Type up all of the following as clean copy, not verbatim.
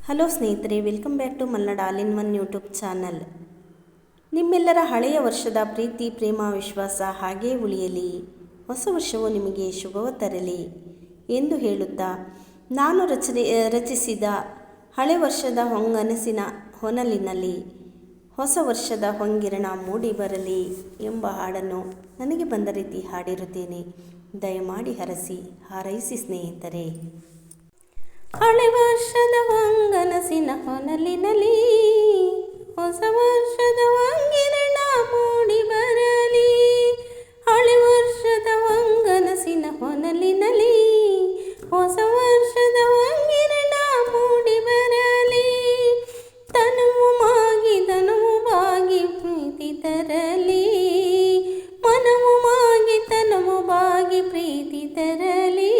Hello ಸ್ನೇಹಿತರೆ, welcome back to Malnad all in one YouTube channel. ನಿಮ್ಮೆಲ್ಲರ ಹಳೆಯ ವರ್ಷದ ಪ್ರೀತಿ, ಪ್ರೇಮ, ವಿಶ್ವಾಸ ಹಾಗೇ ಉಳಿಯಲಿ. ಹೊಸ ವರ್ಷವು ನಿಮಗೆ ಶುಭವ ತರಲಿ ಎಂದು ಹೇಳುತ್ತಾ ನಾನು ರಚಿಸಿದ ಹಳೆ ವರ್ಷದ ಹೊಂಗನಸಿನ ಹೊನಲಿನಲ್ಲಿ ಹೊಸ ವರ್ಷದ ಹೊಂಗಿರಣ ಮೂಡಿ ಬರಲಿ ಎಂಬ ಹಾಡನ್ನು ನನಗೆ ಬಂದ ರೀತಿ ಹಾಡಿರುತ್ತೇನೆ. ದಯಮಾಡಿ ಹರಸಿ ಹಾರೈಸಿ ಸ್ನೇಹಿತರೆ. ಹಳೆ ವರ್ಷದ ಹೊಂಗನಸಿನ ಹೊನಲಿನಲ್ಲಿ ಹೊಸ ವರ್ಷದ ಹೊಂಗಿರಣ ಮೂಡಿ ಬರಲಿ. ಹಳೆ ವರ್ಷದ ಹೊಂಗನಸಿನ ಹೊನಲಿನಲ್ಲಿ ಹೊಸ ವರ್ಷದ ಹೊಂಗಿರಣ ಮೂಡಿ ಬರಲಿ. ತನುವು ಮಾಗಿ ತನುವು ಬಾಗಿ ಪ್ರೀತಿ ತರಲಿ. ಮನವು ಮಾಗಿ ತನುವು ಬಾಗಿ ಪ್ರೀತಿ ತರಲಿ.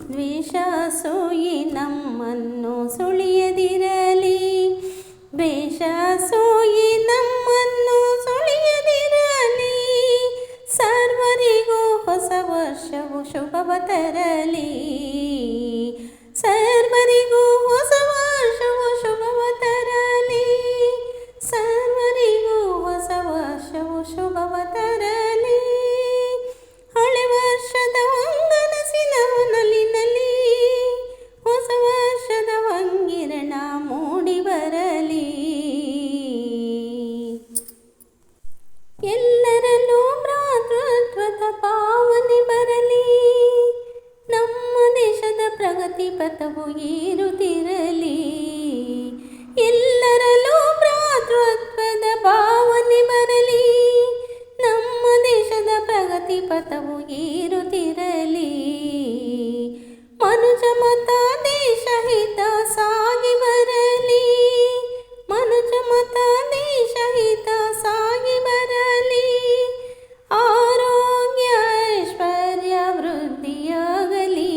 ದ್ವೇಷ ಸೋಯಿ ನಮ್ಮನ್ನು ಸುಳಿಯದಿರಲಿ. ದ್ವೇಷ ಸೋಯಿ ನಮ್ಮನ್ನು ಸುಳಿಯದಿರಲಿ. ಸರ್ವರಿಗೂ ಹೊಸ ವರ್ಷವು ಶುಭವ ತರಲಿ. ಸರ್ವರಿಗೂ ಹೊಸ ವರ್ಷವು ಶುಭವ ತರಲಿ. ಸರ್ವರಿಗೂ ಹೊಸ ವರ್ಷವು ಶುಭವ ತರಲಿ. ಹಳೆ ವರ್ಷದ ಹೊಂಗನಸಿನ ಹೊನಲಿನಲ್ಲಿ ಹೊಸ ವರ್ಷದ ಹೊಂಗಿರಣ ಮೂಡಿ ಬರಲಿ. ಎಲ್ಲರಲ್ಲೂ ಭ್ರಾತೃತ್ವದ ಭಾವನೆ ಬರಲಿ. ನಮ್ಮ ದೇಶದ ಪ್ರಗತಿ ಪಥವು ಏರುತ್ತಿರಲಿ. ಎಲ್ಲರಲ್ಲೂ ಭ್ರಾತೃತ್ವದ ಭಾವನೆ ಬರಲಿ. ನಮ್ಮ ದೇಶದ ಪ್ರಗತಿ ಪಥವು ಏರುತ್ತಿರಲಿ. ಮನುಜ ಮತ ದೇಶ ಹಿತ ಸಾಗಿ ಬರಲಿ. ಮನುಜ ಮತ ದೇಶ ಹಿತ ಸಾಗಿ ಬರಲಿ. ಆರೋಗ್ಯ ಐಶ್ವರ್ಯ ವೃದ್ಧಿಯಾಗಲಿ.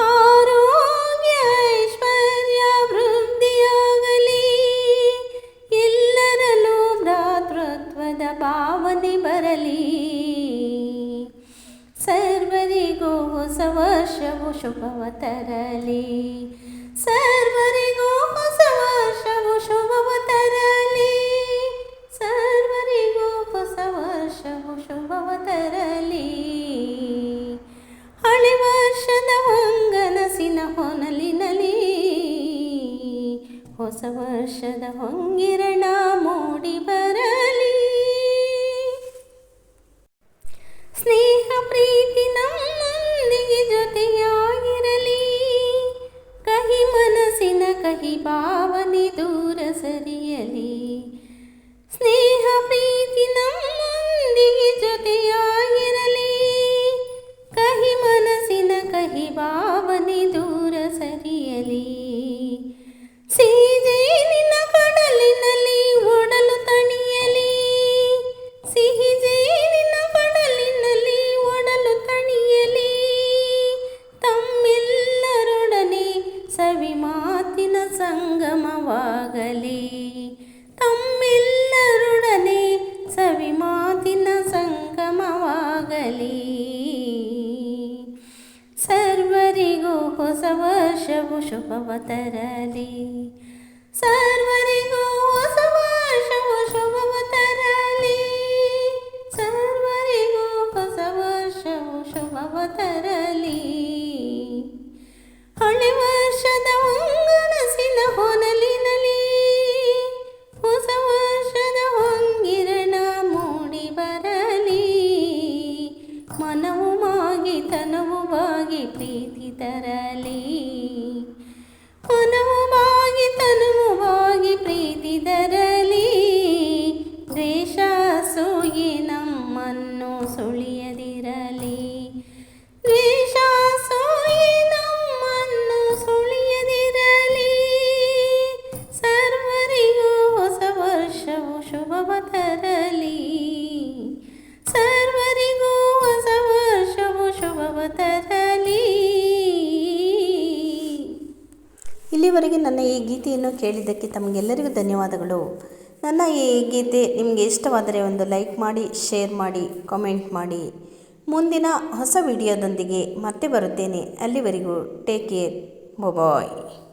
ಆರೋಗ್ಯ ಐಶ್ವರ್ಯ ವೃದ್ಧಿಯಾಗಲಿ. ಎಲ್ಲರಲ್ಲೂ ಭ್ರಾತೃತ್ವದ ಭಾವನೆ ಬರಲಿ. ಸರ್ವರಿಗೂ ಹೊಸ ವರ್ಷವು ಶುಭವ ತರಲಿ. ಸರ್ವರಿಗೂ ಹೊಸ ವರ್ಷವು ಶುಭವ ತರಲಿ. ಸರ್ವರಿಗೂ ಹೊಸ ವರ್ಷವು ಶುಭವ ತರಲಿ. ಹಳೆ ವರ್ಷದ ಹೊಂಗನಸಿನ ಹೊನಲಿನಲ್ಲಿ ಹೊಸ ವರ್ಷದ ಹೊಂಗಿರಣ ಮೂಡಿ ಬರಲಿ. ಸ್ನೇಹ ಪ್ರೀತಿ ನಮ್ಮೊಂದಿಗೆ ಜೊತೆಯಾಗಿರಲಿ. ಕಹಿ ಮನಸ್ಸಿನ ಕಹಿ ಭಾವನೆ ದೂರ ಸರಿಯಲಿ. ಸ್ನೇಹ ಪ್ರೀತಿ ನಮ್ಮೊಂದಿಗೆ ಜೊತೆಯಾಗಿರಲಿ. ಕಹಿ ಮನಸ್ಸಿನ ಕಹಿ ಭಾವನೆ ದೂರ ಸರಿಯಲಿ. ಸಿಹಿ ಜೇನಿನ ಕಡಲಿನಲ್ಲಿ ಒಡಲು ತಣಿಯಲಿ. ಸಿಹಿ ಜೇನಿನ ಕಡಲಿನಲ್ಲಿ ಒಡಲು ತಣಿಯಲಿ. ತಮ್ಮೆಲ್ಲರೊಡನೆ ಸವಿ ಮಾತಿನ ಸಂಗಮವಾಗಲಿ. ತಮ್ಮೆಲ್ಲರೊಡನೆ ಸವಿ ಮಾತಿನ ಸಂಗಮವಾಗಲಿ. ಸರ್ವರಿಗೂ ಹೊಸ ವರ್ಷವು ಶುಭವ ತರಲಿ. ಸರ್ವರಿಗೂ ಹೊಸ ವರ್ಷವು ಶುಭವ ತರಲಿ. ಸರ್ವರಿಗೂ ಹೊಸ ವರ್ಷವು ಶುಭವ ತರಲಿ. ಹಳೆ ವರ್ಷದ ಹೊಂಗನಸಿನ ಹೊನಲಿನಲ್ಲಿ ಹೊಸ ವರ್ಷದ ಹೊಂಗಿರಣ ಮೂಡಿ ಬರಲಿ. ಮನವು ಮಾಗಿ ತನವು ಬಾಗಿ ಪ್ರೀತಿ ತರಲಿ. ಮನವು ಬಾಗಿ ತನವು ಬಾಗಿ ಪ್ರೀತಿ ತರಲಿ. ದ್ವೇಷ ಸೋಯಿ ನಮ್ಮನ್ನು ಸುಳಿಯದಿರಲಿ. ದ್ವೇಷ ಸೋಯಿ ನಮ್ಮನ್ನು ಸುಳಿಯದಿರಲಿ. ಸರ್ವರಿಗೂ ಹೊಸ ವರ್ಷವು ಶುಭವ ತರಲಿ. ಸರ್ವರಿಗೂ ಹೊಸ ವರ್ಷವು ಶುಭವ ತರಲಿ. ಇಲ್ಲಿವರೆಗೆ ನನ್ನ ಈ ಗೀತೆಯನ್ನು ಕೇಳಿದ್ದಕ್ಕೆ ತಮಗೆಲ್ಲರಿಗೂ ಧನ್ಯವಾದಗಳು. ನನ್ನ ಈ ಗೀತೆ ನಿಮಗೆ ಇಷ್ಟವಾದರೆ ಒಂದು ಲೈಕ್ ಮಾಡಿ, ಶೇರ್ ಮಾಡಿ, ಕಾಮೆಂಟ್ ಮಾಡಿ. ಮುಂದಿನ ಹೊಸ ವಿಡಿಯೋದೊಂದಿಗೆ ಮತ್ತೆ ಬರುತ್ತೇನೆ. ಅಲ್ಲಿವರೆಗೂ ಟೇಕ್ ಕೇರ್. ಬಾಯ್.